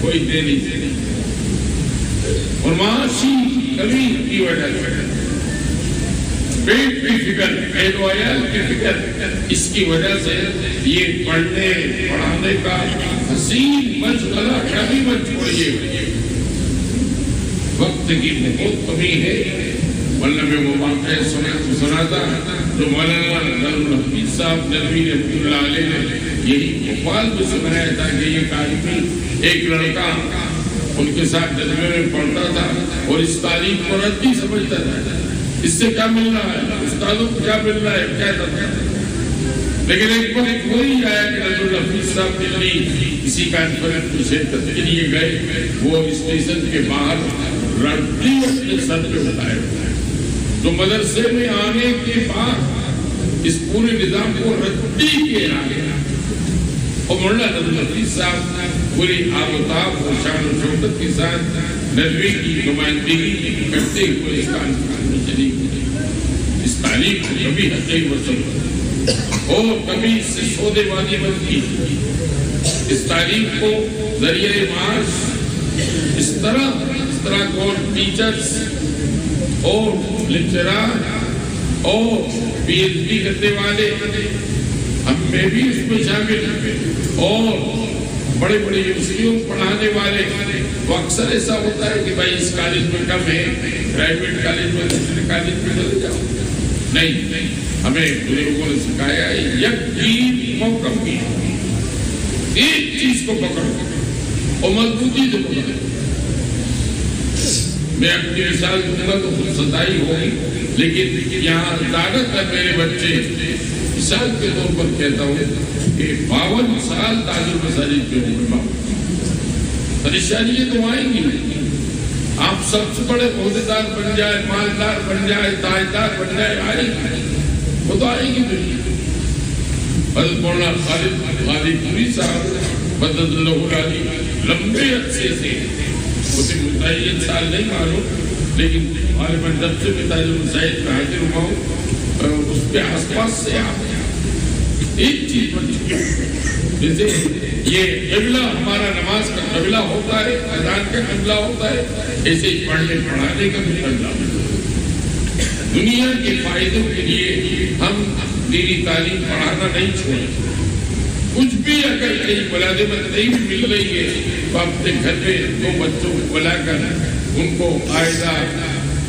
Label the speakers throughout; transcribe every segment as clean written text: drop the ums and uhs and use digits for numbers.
Speaker 1: کوئی دے نہیں سکتا. اور معاشی کمی کی وجہ سے پیٹ کی فکر، اہل و عیال کی فکر، اس کی وجہ سے یہ پڑھنے پڑھانے کا حسین مشغلہ کبھی مت چھوڑیے. وقت کی بہت کمی ہے. ورنہ میں وہ واقعہ سناتا جو مولانا حفیظ صاحب ندوی رحمۃ اللہ علیہ نے یہی بھوپال میں سنایا تھا کہ ایک آدمی، ایک لڑکا ان کے ساتھ ندوے میں پڑھتا تھا اور اس تعلیم کو ردی سمجھتا تھا. اس سے کیا مل رہا ہے، استادوں کو کیا مل رہا ہے، کیا کرتا ہے. لیکن ایک وقت وہی آیا کہ ندوی حفیظ صاحب دلی کسی کانفرنس میں شرکت کے لیے گئے. وہ اسٹیشن کے باہر ردی اپنے سر پہ اٹھائے ہوئے تو مدرسے میں آنے کے بعد اس پورے نظام کو ردی کے آگے اور مولانا ندوی حفیظ صاحب پوری آفتاب اور شان و شوکت کے ساتھ ندوی کی نمائندگی کرتے ہوئے اس کانفرنس میں شریک ہوئے. اس تعلیم کو کبھی حقیقی وصل اور کبھی اس سے سودے بازی مت کی. اس تعلیم کو ذریعہ معاش اس طرح کو ٹیچرز اور لیکچرار اور پی ایچ ڈی کرنے والے ہم میں بھی اس میں شامل ہیں اور بڑے بڑے یونیورسٹیوں پڑھانے والے. تو اکثر ایسا ہوتا ہے کہ بھائی اس کالج میں کم ہے، پرائیویٹ کالج میں دوسرے کالج میں چلے جاؤ. نہیں، ہمیں بزرگوں نے سکھایا ہے یکدین محکم کی ایک چیز کو پکڑو اور مضبوطی سے پکڑو. میں اپنی مثال دوں گا تو خود ستائی ہوگی، لیکن یہاں زیادہ تر میرے بچے مثال کے طور پر کہتا ہوں کہ 52 سال تاج المساجد پہ ہوں. پریشانیاں تو آئیں گی. آپ سب سے بڑے عہدیدار بن جائے، مالدار بن جائے، تاجدار بن جائے، آئیں گی، وہ تو آئیں گی. حضرت مولانا خالد غازی پوری صاحب مدد اللہ علی لمبے عرصے سے مجھے متعین سال نہیں معلوم، لیکن غالباً جب سے میں تاج المساجد میں حاضر ہوا ہوں اس کے آس پاس سے آپ ایک چیز بنی. جیسے یہ قبلہ ہمارا نماز کا قبلہ ہوتا ہے، اذان کا قبلہ ہوتا ہے، ایسے ہی پڑھنے پڑھانے کا بھی قبلہ ہوتا ہے. دنیا کے فائدوں کے لیے ہم دینی تعلیم پڑھانا نہیں چھوڑیں. کچھ بھی اگر کہیں ملازمت نہیں مل رہی ہے تو اپنے گھر میں 2 بچوں کو بلا کر ان کو قاعدہ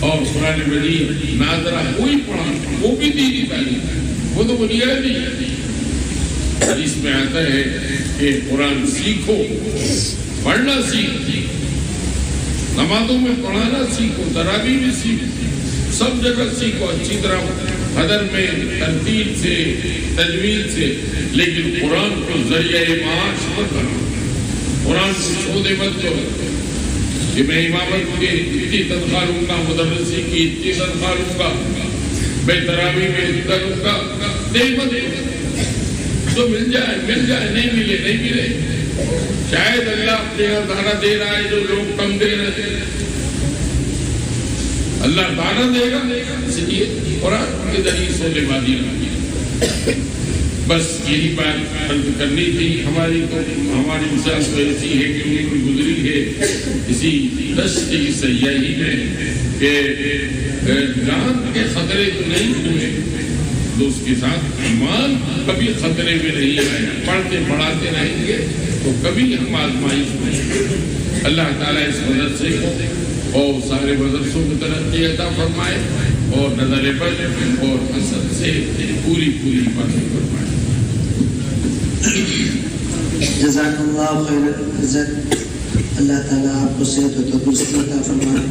Speaker 1: اور قرآن مجید ناظرہ وہی پڑھانا، وہ بھی دینی تعلیم، وہ تو بنیاد نہیں ہے. اس میں آتا ہے کہ قرآن سیکھو، پڑھنا سیکھو، نمازوں میں پڑھانا سیکھو، تراویح میں سیکھو، سب جگہ سیکھو اچھی طرح، حضر میں ترتیب سے، تجوید سے. لیکن قرآن کو ذریعہ معاش مت بناؤ، قرآن کو چھوڑے مت کرو کہ میں امامت کے اتنی تنخواہ لوں گا، مدرسی کی اتنی تنخواہ لوں گا، میں تراویح میں اتنا لوں گا. نہیں مت تو مل جائے، نہیں ملے نہیں ملے. شاید اللہ اپنے یہاں دانا دے رہا ہے جو لوگ کم دے رہے تھے. اللہ دانا دے گا، اس لیے قرآن کے ذریعے سونے بازی رہی. بس یہی بات عرض کرنی تھی. ہماری مثال تو ایسی ہے کہ عمر گزری ہے اسی دشت کی سیاحی میں کہ جان کے خطرے تو نہیں ہوئے، تو اس کے ساتھ ایمان کبھی خطرے میں نہیں آئے. پڑھتے پڑھاتے رہیں گے تو کبھی ہم آزمائش میں. اللہ تعالیٰ اس مدرسے کو اور سارے مدرسوں کو ترقی عطا فرمائے اور نظر بد اور حسد سے پوری حفاظت فرمائے.
Speaker 2: جزاک اللہ خیر العزت. اللہ تعالیٰ آپ کو صحت و تندرستی عطا فرمائے.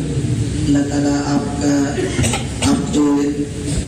Speaker 2: اللہ تعالیٰ آپ جو